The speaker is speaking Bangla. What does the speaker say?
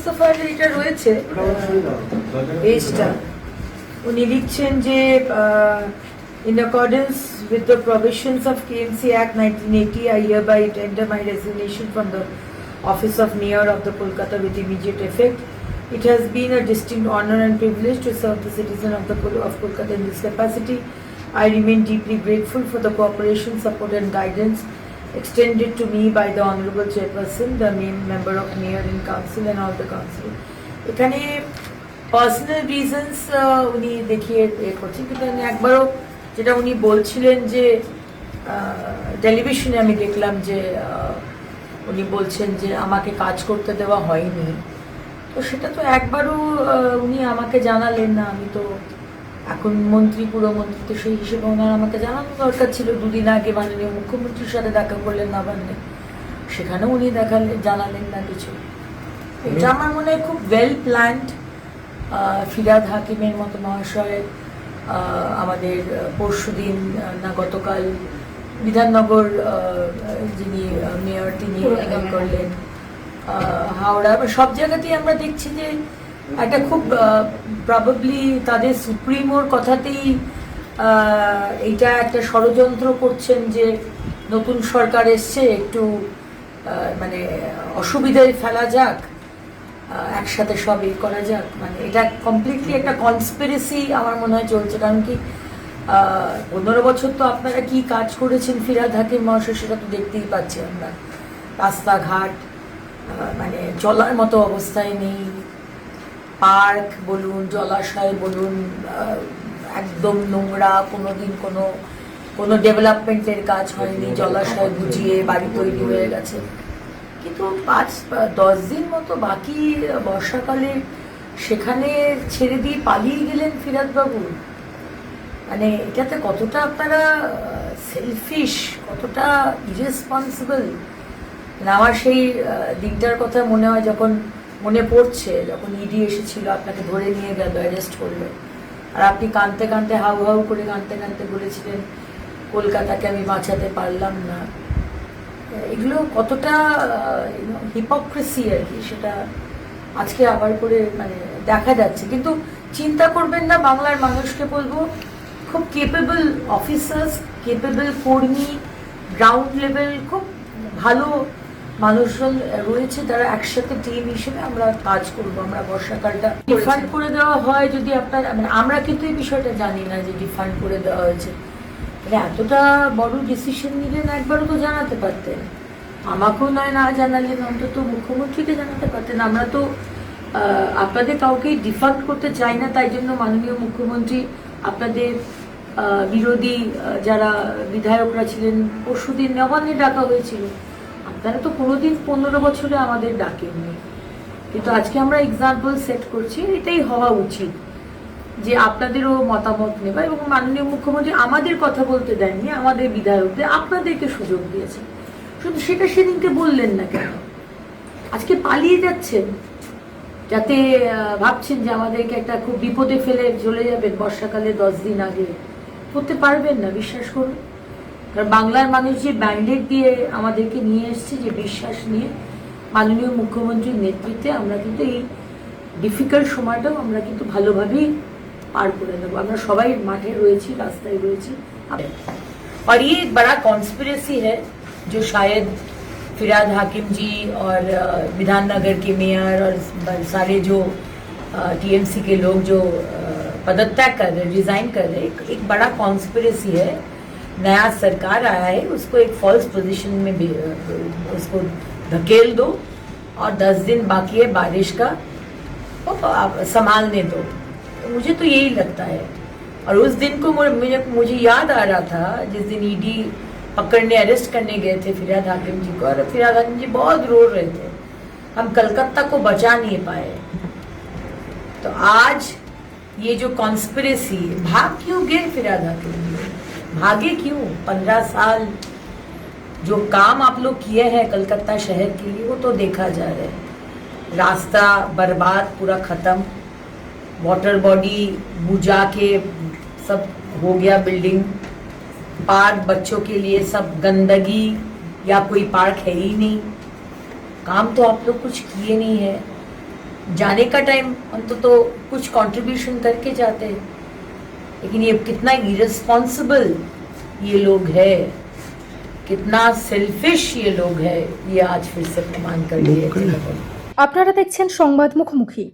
মুস্তফার এটা রয়েছে পেজটা, উনি লিখছেন যে in accordance with the provisions of KMC Act 1980, I hereby tender my resignation from the office of Mayor of the Kolkata with immediate effect. It has been a distinct honor and privilege to serve the citizen of Kolkata in this capacity. I remain deeply grateful for the cooperation, support and guidance extended to me by the Honorable Chairperson, the main member of Mayor in Council and all the Council. এখানে পার্সোনাল রিজনস উনি দেখিয়ে করছেন, কিন্তু আমি একবারও যেটা উনি বলছিলেন যে টেলিভিশনে আমি দেখলাম যে উনি বলছেন যে আমাকে কাজ করতে দেওয়া হয়নি, তো সেটা তো একবারও উনি আমাকে জানালেন না। আমি তো এখন মন্ত্রী, পুরমন্ত্রী, তো সেই হিসেবে ওনার আমাকে জানানো দরকার ছিল। দুদিন আগে মাননীয় মুখ্যমন্ত্রীর সাথে দেখা করলেন নবান্নে, সেখানেও উনি জানালেন না কিছু। এটা আমার মনে হয় খুব ওয়েল প্ল্যান্ড। ফিরহাদ হাকিমের মতো মহাশয় আমাদের পরশুদিন না গতকাল বিধাননগর যিনি মেয়র তিনি করলেন, হাওড়া, সব জায়গাতেই আমরা দেখছি যে একটা খুব প্রবাবলি তাদের সুপ্রিমোর কথাতেই এইটা একটা ষড়যন্ত্র করছেন যে নতুন সরকার এসছে, একটু মানে অসুবিধায় ফেলা যাক, একসাথে সব করা যাক। মানে এটা কমপ্লিটলি একটা কনস্পিরেসি আমার মনে হয় চলছে। কারণ কি 15 বছর তো আপনারা কি কাজ করেছেন ফিরহাদ হাকিম মহাশয় সেটা তো দেখতেই পাচ্ছি আমরা। রাস্তাঘাট মানে চলার মতো অবস্থায় নেই, পার্ক বলুন, জলাশয় বলুন, একদম নোংরা, কোনোদিন কোনো ডেভেলপমেন্টের কাজ হয়নি, জলাশয় বুঝিয়ে বাড়ি তৈরি হয়ে গেছে। কিন্তু 5-10 দিন মতো বাকি বর্ষাকালে সেখানে ছেড়ে দিয়ে পালিয়ে গেলেন ফিরহাদ বাবু। মানে এটাতে কতটা আপনারা সেলফিশ, কতটা ইরেসপন্সিবল। আমার সেই দিনটার কথা মনে হয়, যখন মনে পড়ছে যখন ইডি এসেছিল, আপনাকে ধরে নিয়ে গেল, অ্যারেস্ট করলো, আর আপনি কাঁদতে কাঁদতে হাউ হাউ করে কাঁদতে কাঁদতে বলেছিলেন কলকাতাকে আমি বাঁচাতে পারলাম না। এগুলো কতটা হিপোক্রেসি আর কি, সেটা আজকে আবার করে মানে দেখা যাচ্ছে। কিন্তু চিন্তা করবেন না, বাংলার মানুষকে বলবো খুব কেপেবল অফিসার্স, কেপেবল কর্মী, গ্রাউন্ড লেভেল খুব ভালো মানুষজন রয়েছে, তারা একসাথে টিম হিসেবে আমরা কাজ করবো। আমরা বর্ষাকালটা ডিফান্ড করে দেওয়া হয় যদি আপনার, মানে আমরা কিন্তু এই বিষয়টা জানি না যে ডিফান্ড করে দেওয়া হয়েছে। এতটা বড় ডিসিশন নিলেন, একবারও তো জানাতে পারতেন। আমাকেও নয় না জানালেন, অন্তত মুখ্যমন্ত্রীকে জানাতে পারতেন। আমরা তো আপনাদের কাউকেই ডিফান্ড করতে চাই না, তাই জন্য মাননীয় মুখ্যমন্ত্রী আপনাদের বিরোধী যারা বিধায়করা ছিলেন পরশুদিন নবান্নে ডাকা হয়েছিল, আপনারা তো কোনোদিন 15 বছরে আমাদের ডাকেননি। কিন্তু আজকে আমরা এক্সাম্পল সেট করছি, এটাই হওয়া উচিত যে আপনাদেরও মতামত নেবা। এবং মাননীয় মুখ্যমন্ত্রী আমাদের কথা বলতে দেননি, আমাদের বিধায়কদের, আপনাদেরকে সুযোগ দিয়েছে, শুধু সেটা সেদিনকে বললেন না কেন? আজকে পালিয়ে যাচ্ছেন, যাতে ভাবছেন যে আমাদেরকে একটা খুব বিপদে ফেলে চলে যাবেন বর্ষাকালে 10 দিন আগে। করতে পারবেন না, বিশ্বাস করুন। কারণ বাংলার মানুষ যে ব্যান্ডেড দিয়ে আমাদেরকে নিয়ে এসছে, যে বিশ্বাস নিয়ে মাননীয় মুখ্যমন্ত্রীর নেতৃত্বে আমরা কিন্তু এই ডিফিকাল্ট সময়টাও আমরা কিন্তু ভালোভাবেই पार कर देव। আমরা সবাই মাঠে রয়েছি, রাস্তায় রয়েছি। और ये एक बड़ा कॉन्स्पिरेसी है जो शायद फिरहाद हाकिम जी और विधाननगर के मेयर और सारे जो टीएमसी के लोग जो पदत्याग कर रहे, रिजाइन कर रहे, एक बड़ा कॉन्स्पिरेसी है। नया सरकार आया है, उसको एक फॉल्स पोजीशन में उसको धकेल दो और 10 दिन बाकी है बारिश का, संभालने दो। मुझे तो यही लगता है। और उस दिन को मुझे याद आ रहा था जिस दिन ईडी पकड़ने, अरेस्ट करने गए थे फिरहाद हाकिम जी को, और फिरहाद हाकिम जी बहुत रो रहे थे, हम कलकत्ता को बचा नहीं पाए। तो आज ये जो कॉन्स्पिरेसी, भाग क्यों गए फिरहाद हाकिम जी? भागे क्यों? 15 साल जो काम आप लोग किए हैं कलकत्ता शहर के लिए, वो तो देखा जा रहा है। रास्ता बर्बाद, पूरा खत्म, वाटर बॉडी बुझा के सब हो गया, बिल्डिंग, पार्क बच्चों के लिए सब गंदगी, या कोई पार्क है ही नहीं। काम तो आप लोग कुछ किए नहीं है। जाने का टाइम अंतत तो कुछ कंट्रीब्यूशन करके जाते हैं, लेकिन ये कितना इरेस्पॉन्सिबल ये लोग है, कितना सेल्फिश ये लोग है, ये आज फिर से प्रमाण कर लिए। আপনারা দেখছেন সংবাদ মুখোমুখি।